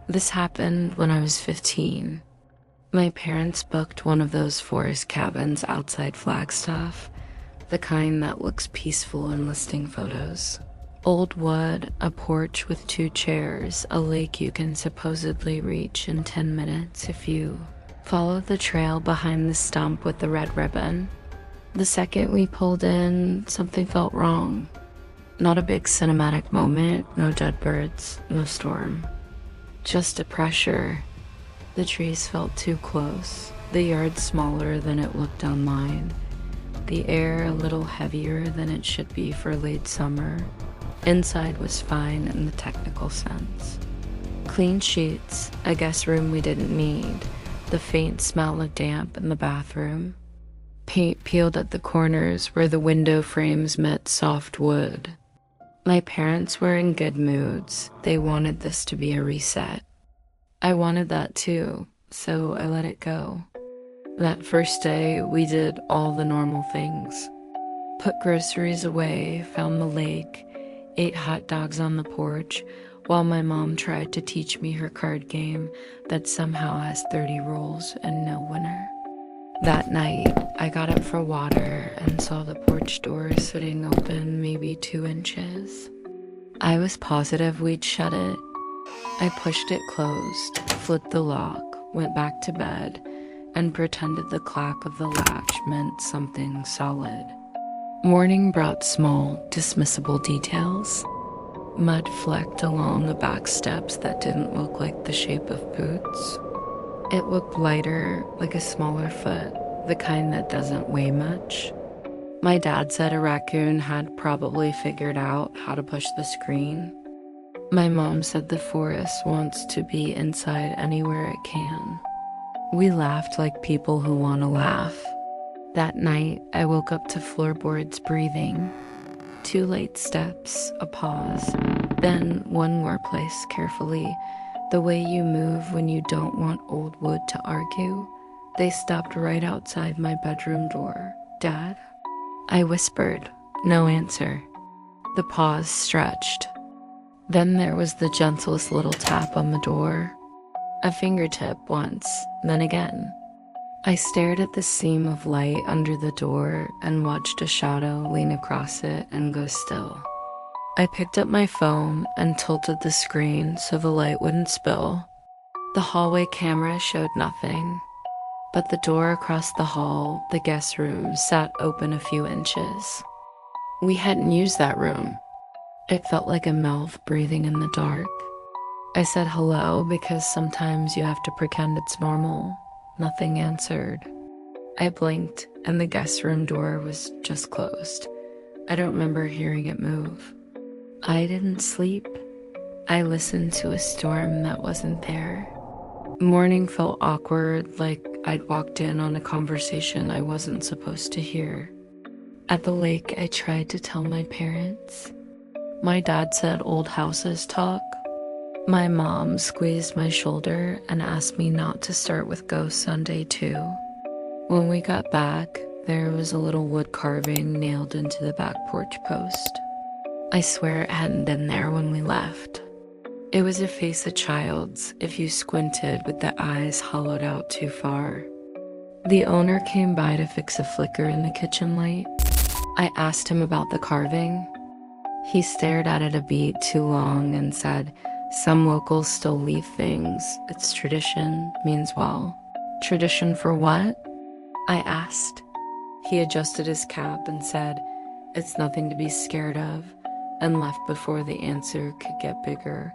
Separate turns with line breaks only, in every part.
This happened when I was 15. My parents booked one of those forest cabins outside Flagstaff, the kind that looks peaceful in listing photos. Old wood, a porch with 2 chairs, a lake you can supposedly reach in 10 minutes if you follow the trail behind the stump with the red ribbon. The second we pulled in, something felt wrong. Not a big cinematic moment, no dead birds, no storm. Just a pressure. The trees felt too close, the yard smaller than it looked online, the air a little heavier than it should be for late summer. Inside was fine in the technical sense. Clean sheets, a guest room we didn't need, the faint smell of damp in the bathroom. Paint peeled at the corners where the window frames met soft wood. My parents were in good moods. They wanted this to be a reset. I wanted that too, so I let it go. That first day, we did all the normal things. Put groceries away, found the lake, ate hot dogs on the porch, while my mom tried to teach me her card game that somehow has 30 rules and no winner. That night, I got up for water and saw the porch door sitting open maybe 2 inches. I was positive we'd shut it. I pushed it closed, flipped the lock, went back to bed, and pretended the clack of the latch meant something solid. Morning brought small, dismissible details. Mud flecked along the back steps that didn't look like the shape of boots. It looked lighter, like a smaller foot, the kind that doesn't weigh much. My dad said a raccoon had probably figured out how to push the screen. My mom said the forest wants to be inside anywhere it can. We laughed like people who want to laugh. That night, I woke up to floorboards breathing. 2 late steps, a pause, then one more place carefully, the way you move when you don't want old wood to argue. They stopped right outside my bedroom door. "Dad?" I whispered. No answer. The pause stretched. Then there was the gentlest little tap on the door. A fingertip once, then again. I stared at the seam of light under the door and watched a shadow lean across it and go still. I picked up my phone and tilted the screen so the light wouldn't spill. The hallway camera showed nothing, but the door across the hall, the guest room, sat open a few inches. We hadn't used that room. It felt like a mouth breathing in the dark. I said hello because sometimes you have to pretend it's normal. Nothing answered. I blinked and the guest room door was just closed. I don't remember hearing it move. I didn't sleep. I listened to a storm that wasn't there. Morning felt awkward, like I'd walked in on a conversation I wasn't supposed to hear. At the lake, I tried to tell my parents. My dad said old houses talk. My mom squeezed my shoulder and asked me not to start with ghosts on day 2. When we got back, there was a little wood carving nailed into the back porch post. I swear it hadn't been there when we left. It was a face a child's if you squinted with the eyes hollowed out too far. The owner came by to fix a flicker in the kitchen light. I asked him about the carving. He stared at it a beat too long and said, "Some locals still leave things. It's tradition, means well." "Tradition for what?" I asked. He adjusted his cap and said, "It's nothing to be scared of," and left before the answer could get bigger.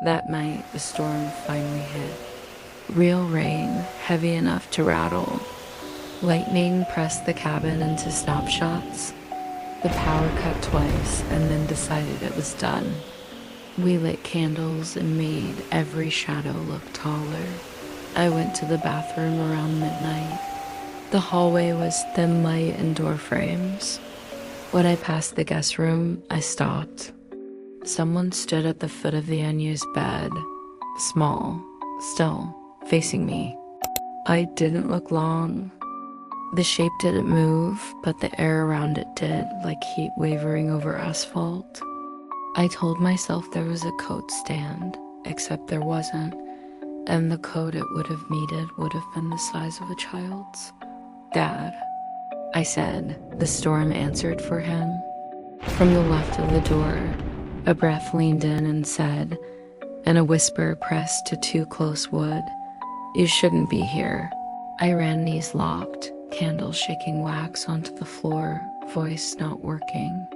That night, the storm finally hit. Real rain, heavy enough to rattle. Lightning pressed the cabin into snapshots. The power cut twice and then decided it was done. We lit candles and made every shadow look taller. I went to the bathroom around midnight. The hallway was thin light and door frames. When I passed the guest room, I stopped. Someone stood at the foot of the unused bed, small, still, facing me. I didn't look long. The shape didn't move, but the air around it did, like heat wavering over asphalt. I told myself there was a coat stand. except there wasn't, and the coat it would have needed would have been the size of a child's. "Dad," I said. The storm answered for him. From the left of the door, a breath leaned in and said, in a whisper pressed to too close wood, "You shouldn't be here." I ran, knees locked, candles shaking wax onto the floor, voice not working.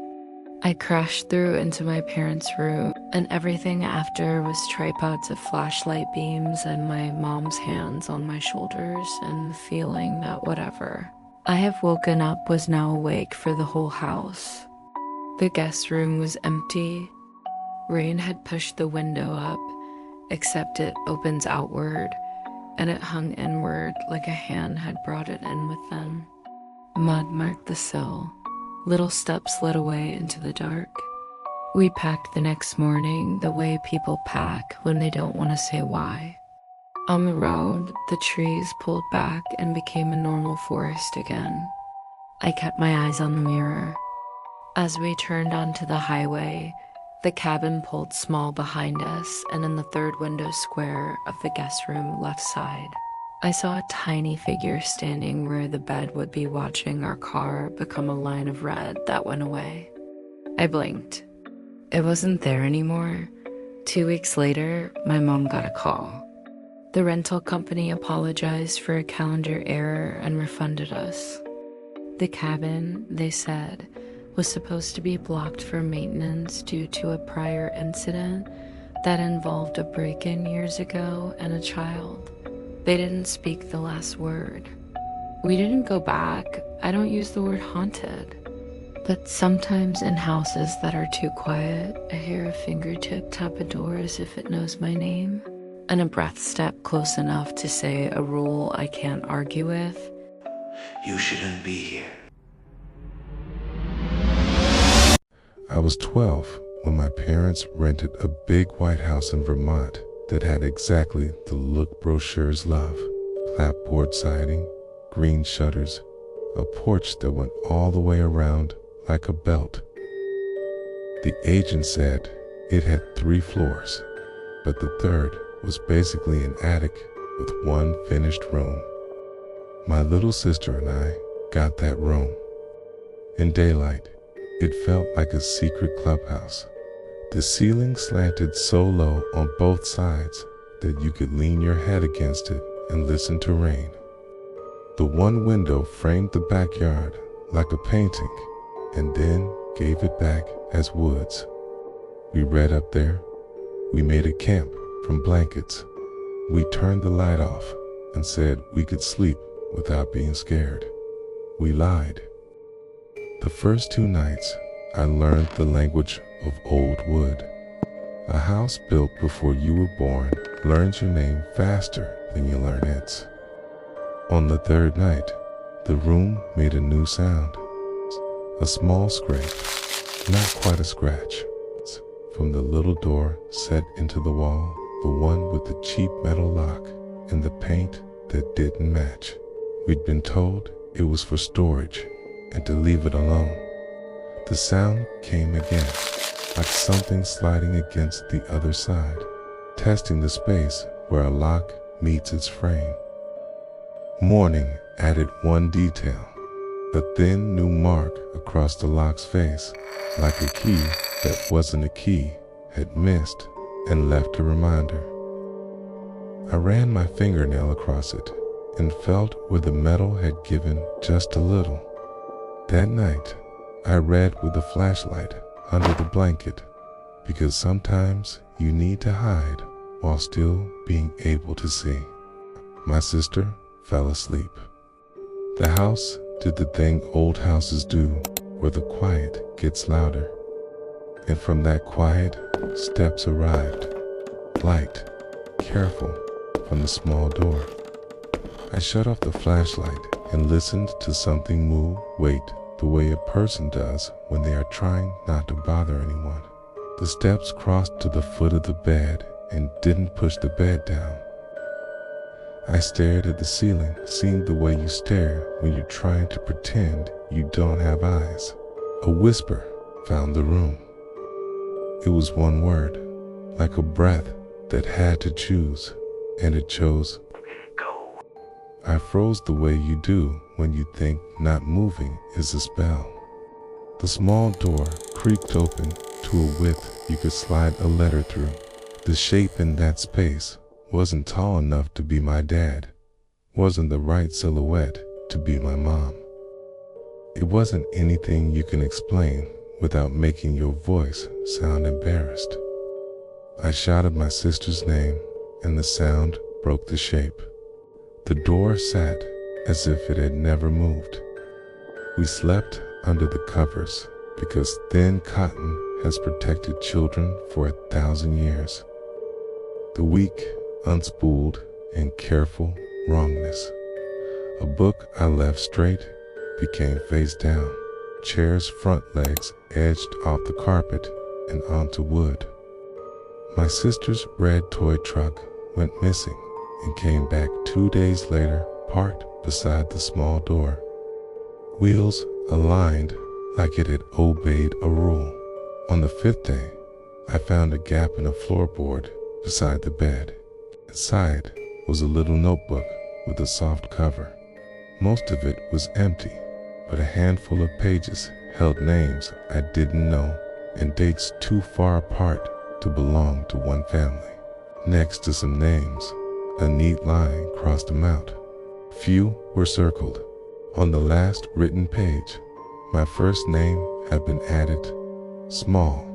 I crashed through into my parents' room, and everything after was tripods of flashlight beams and my mom's hands on my shoulders and the feeling that whatever I have woken up was now awake for the whole house. The guest room was empty. Rain had pushed the window up, except it opens outward, and it hung inward like a hand had brought it in with them. Mud marked the sill. Little steps led away into the dark. We packed the next morning the way people pack when they don't want to say why. On the road, the trees pulled back and became a normal forest again. I kept my eyes on the mirror. As we turned onto the highway, the cabin pulled small behind us, and in the third window square of the guest room left side, I saw a tiny figure standing where the bed would be, watching our car become a line of red that went away. I blinked. It wasn't there anymore. 2 weeks later, my mom got a call. The rental company apologized for a calendar error and refunded us. The cabin, they said, was supposed to be blocked for maintenance due to a prior incident that involved a break-in years ago and a child. They didn't speak the last word. We didn't go back. I don't use the word haunted. But sometimes in houses that are too quiet, I hear a fingertip tap a door as if it knows my name, and a breath step close enough to say a rule I can't argue with.
"You shouldn't be here."
I was 12 when my parents rented a big white house in Vermont that had exactly the look brochures love. Clapboard siding, green shutters, a porch that went all the way around like a belt. The agent said it had 3 floors, but the third was basically an attic with one finished room. My little sister and I got that room. In daylight, it felt like a secret clubhouse. The ceiling slanted so low on both sides that you could lean your head against it and listen to rain. The one window framed the backyard like a painting and then gave it back as woods. We read up there. We made a camp from blankets. We turned the light off and said we could sleep without being scared. We lied. The first 2 nights, I learned the language of old wood. A house built before you were born learns your name faster than you learn its. On the 3rd night, the room made a new sound. A small scrape, not quite a scratch, from the little door set into the wall, the one with the cheap metal lock and the paint that didn't match. We'd been told it was for storage and to leave it alone. The sound came again, like something sliding against the other side, testing the space where a lock meets its frame. Morning added one detail, the thin new mark across the lock's face, like a key that wasn't a key had missed and left a reminder. I ran my fingernail across it and felt where the metal had given just a little. That night, I read with a flashlight under the blanket, because sometimes you need to hide while still being able to see. My sister fell asleep. The house did the thing old houses do, where the quiet gets louder. And from that quiet, steps arrived, light, careful, from the small door. I shut off the flashlight and listened to something move, wait, the way a person does when they are trying not to bother anyone. The steps crossed to the foot of the bed and didn't push the bed down. I stared at the ceiling, seeing the way you stare when you're trying to pretend you don't have eyes. A whisper found the room. It was one word, like a breath that had to choose, and it chose
Go.
I froze the way you do when you think not moving is a spell. The small door creaked open to a width you could slide a letter through. The shape in that space wasn't tall enough to be my dad, wasn't the right silhouette to be my mom. It wasn't anything you can explain without making your voice sound embarrassed. I shouted my sister's name, and the sound broke the shape. The door sat as if it had never moved. We slept under the covers because thin cotton has protected children for 1,000 years. The weak, unspooled, and careful wrongness. A book I left straight became face down. Chair's front legs edged off the carpet and onto wood. My sister's red toy truck went missing and came back 2 days later, parked beside the small door. Wheels aligned like it had obeyed a rule. On the 5th day, I found a gap in a floorboard beside the bed. Inside was a little notebook with a soft cover. Most of it was empty, but a handful of pages held names I didn't know and dates too far apart to belong to one family. Next to some names, a neat line crossed them out. Few were circled. On the last written page, my first name had been added, small,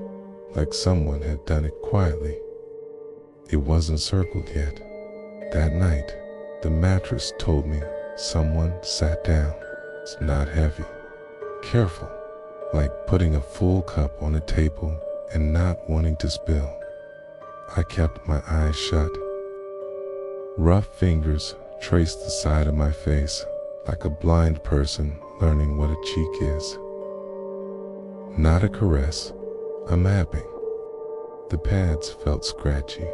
like someone had done it quietly. It wasn't circled yet. That night, the mattress told me someone sat down. It's not heavy. Careful, like putting a full cup on a table and not wanting to spill. I kept my eyes shut. Rough fingers traced the side of my face like a blind person learning what a cheek is. Not a caress, a mapping. The pads felt scratchy,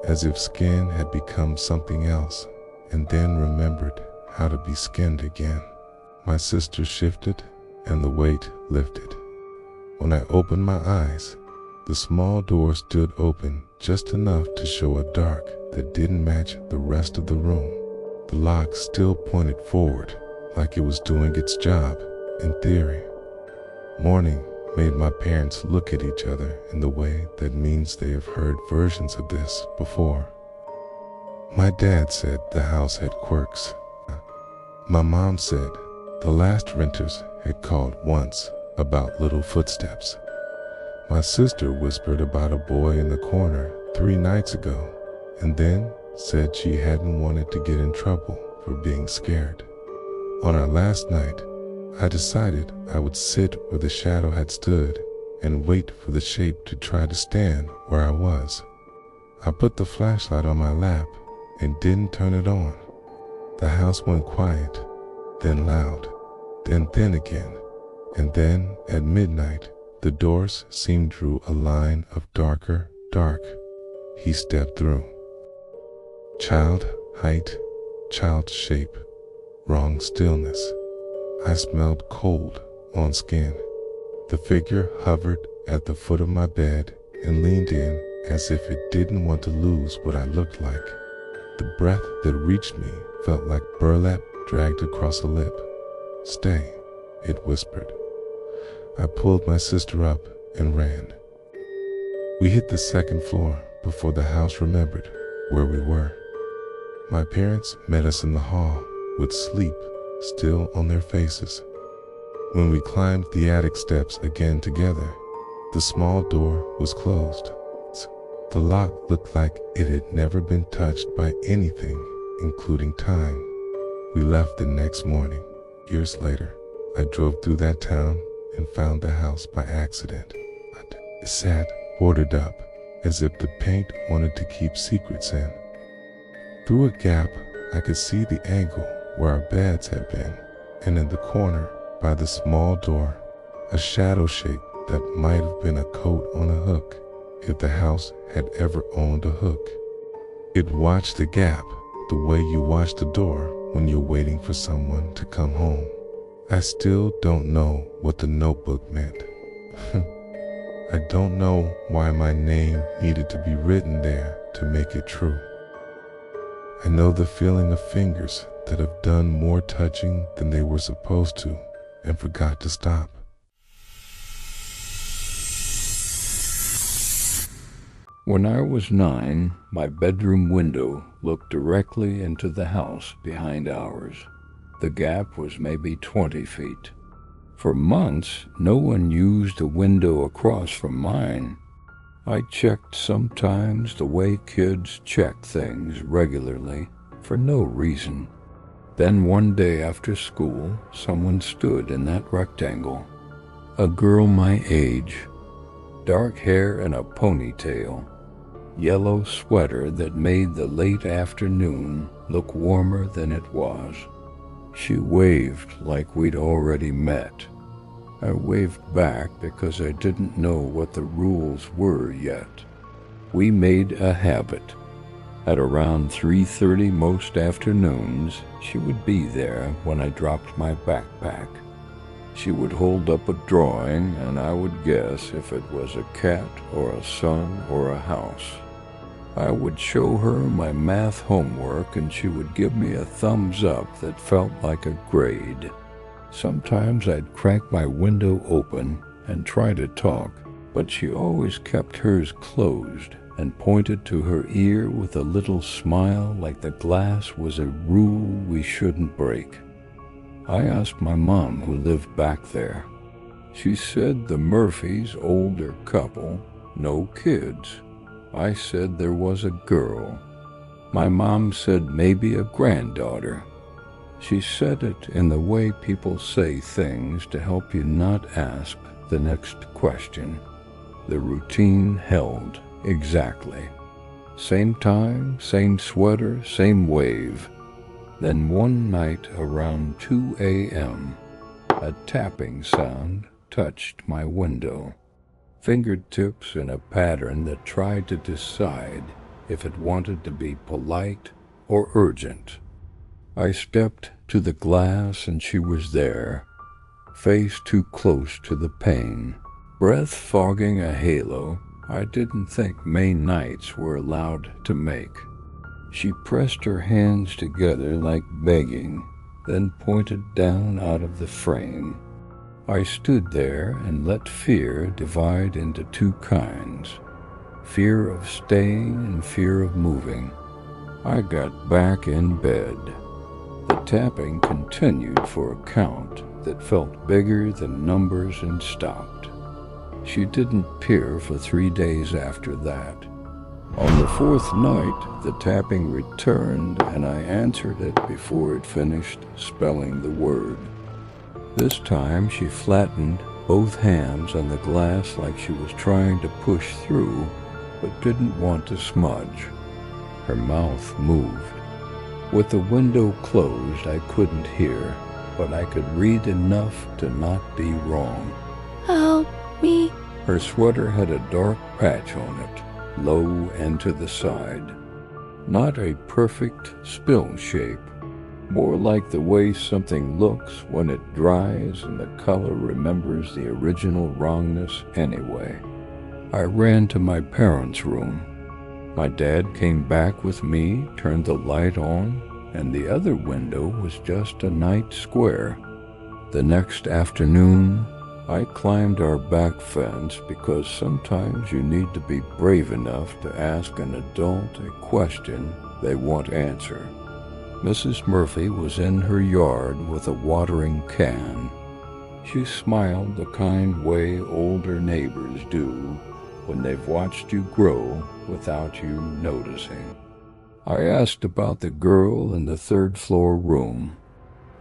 as if skin had become something else and then remembered how to be skinned again. My sister shifted and the weight lifted. When I opened my eyes, the small door stood open just enough to show a dark that didn't match the rest of the room. The lock still pointed forward, like it was doing its job, in theory. Morning made my parents look at each other in the way that means they have heard versions of this before. My dad said the house had quirks. My mom said the last renters had called once about little footsteps. My sister whispered about a boy in the corner 3 nights ago, and then said she hadn't wanted to get in trouble for being scared. On our last night, I decided I would sit where the shadow had stood and wait for the shape to try to stand where I was. I put the flashlight on my lap and didn't turn it on. The house went quiet, then loud, then thin again, and then at midnight, the doors seemed drew a line of darker dark. He stepped through. Child height, child shape, wrong stillness. I smelled cold on skin. The figure hovered at the foot of my bed and leaned in as if it didn't want to lose what I looked like. The breath that reached me felt like burlap dragged across a lip. Stay, it whispered. I pulled my sister up and ran. We hit the 2nd floor before the house remembered where we were. My parents met us in the hall with sleep still on their faces. When we climbed the attic steps again together, the small door was closed. The lock looked like it had never been touched by anything, including time. We left the next morning. Years later, I drove through that town and found the house by accident. It sat boarded up, as if the paint wanted to keep secrets in. Through a gap, I could see the angle where our beds had been, and in the corner, by the small door, a shadow shape that might have been a coat on a hook, if the house had ever owned a hook. It watched the gap the way you watch the door when you're waiting for someone to come home. I still don't know what the notebook meant. I don't know why my name needed to be written there to make it true. I know the feeling of fingers that have done more touching than they were supposed to and forgot to stop.
When I was 9, my bedroom window looked directly into the house behind ours. The gap was maybe 20 feet. For months, no one used a window across from mine. I checked sometimes the way kids check things regularly for no reason. Then one day after school, someone stood in that rectangle. A girl my age, dark hair and a ponytail, yellow sweater that made the late afternoon look warmer than it was. She waved like we'd already met. I waved back because I didn't know what the rules were yet. We made a habit. At around 3:30 most afternoons, she would be there when I dropped my backpack. She would hold up a drawing and I would guess if it was a cat or a sun or a house. I would show her my math homework and she would give me a thumbs up that felt like a grade. Sometimes I'd crack my window open and try to talk, but she always kept hers closed and pointed to her ear with a little smile like the glass was a rule we shouldn't break. I asked my mom who lived back there. She said the Murphys, older couple, no kids. I said there was a girl. My mom said maybe a granddaughter. She said it in the way people say things to help you not ask the next question. The routine held exactly. Same time, same sweater, same wave. Then one night around 2 a.m., a tapping sound touched my window. Fingertips in a pattern that tried to decide if it wanted to be polite or urgent. I stepped to the glass and she was there, face too close to the pane, breath fogging a halo I didn't think May nights were allowed to make. She pressed her hands together like begging, then pointed down out of the frame. I stood there and let fear divide into two kinds, fear of staying and fear of moving. I got back in bed. The tapping continued for a count that felt bigger than numbers and stopped. She didn't peer for 3 days after that. On the fourth night, the tapping returned and I answered it before it finished spelling the word. This time she flattened both hands on the glass like she was trying to push through, but didn't want to smudge. Her mouth moved. With the window closed, I couldn't hear, but I could read enough to not be wrong.
Help me.
Her sweater had a dark patch on it, low and to the side. Not a perfect spill shape, more like the way something looks when it dries and the color remembers the original wrongness anyway. I ran to my parents' room. My dad came back with me, turned the light on, and the other window was just a night square. The next afternoon, I climbed our back fence because sometimes you need to be brave enough to ask an adult a question they won't answer. Mrs. Murphy was in her yard with a watering can. She smiled the kind way older neighbors do when they've watched you grow without you noticing. I asked about the girl in the third-floor room.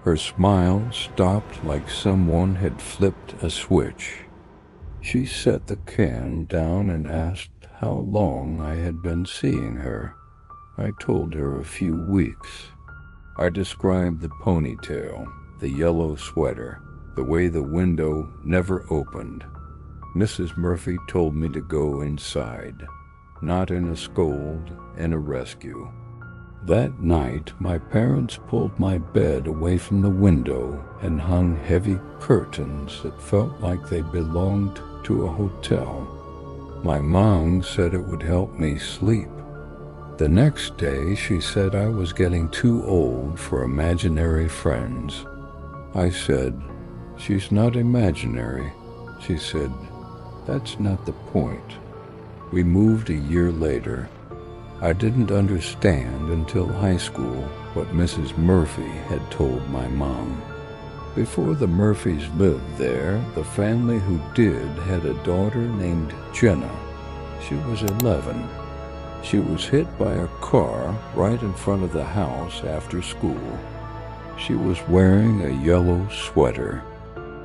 Her smile stopped like someone had flipped a switch. She set the can down and asked how long I had been seeing her. I told her a few weeks. I described the ponytail, the yellow sweater, the way the window never opened. Mrs. Murphy told me to go inside, not in a scold, in a rescue. That night, my parents pulled my bed away from the window and hung heavy curtains that felt like they belonged to a hotel. My mom said it would help me sleep. The next day, she said I was getting too old for imaginary friends. I said, "She's not imaginary." She said, "That's not the point." We moved a year later. I didn't understand until high school what Mrs. Murphy had told my mom. Before the Murphys lived there, the family who did had a daughter named Jenna. She was 11. She was hit by a car right in front of the house after school. She was wearing a yellow sweater.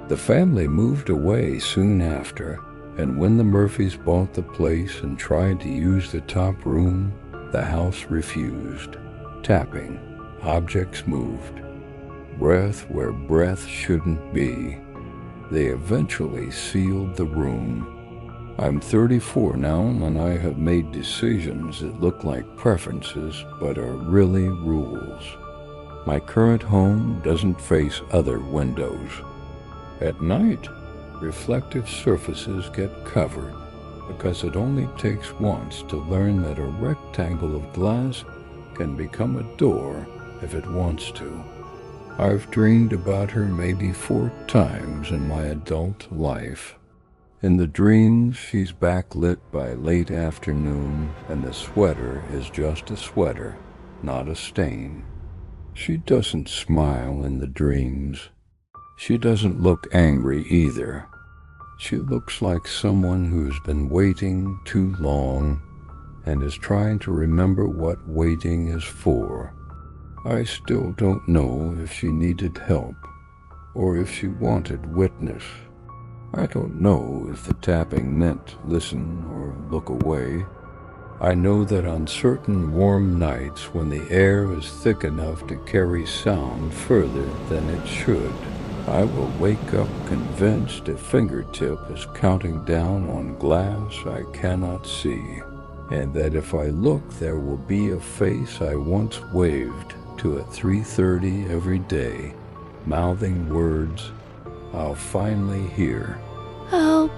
The family moved away soon after, and when the Murphys bought the place and tried to use the top room, the house refused. Tapping, objects moved. Breath where breath shouldn't be. They eventually sealed the room. I'm 34 now, and I have made decisions that look like preferences but are really rules. My current home doesn't face other windows. At night, reflective surfaces get covered because it only takes once to learn that a rectangle of glass can become a door if it wants to. I've dreamed about her maybe 4 times in my adult life. In the dreams, she's backlit by late afternoon, and the sweater is just a sweater, not a stain. She doesn't smile in the dreams. She doesn't look angry either. She looks like someone who's been waiting too long and is trying to remember what waiting is for. I still don't know if she needed help or if she wanted witness. I don't know if the tapping meant listen or look away. I know that on certain warm nights when the air is thick enough to carry sound further than it should, I will wake up convinced a fingertip is counting down on glass I cannot see, and that if I look there will be a face I once waved to at 3:30 every day, mouthing words I'll finally hear.
Help!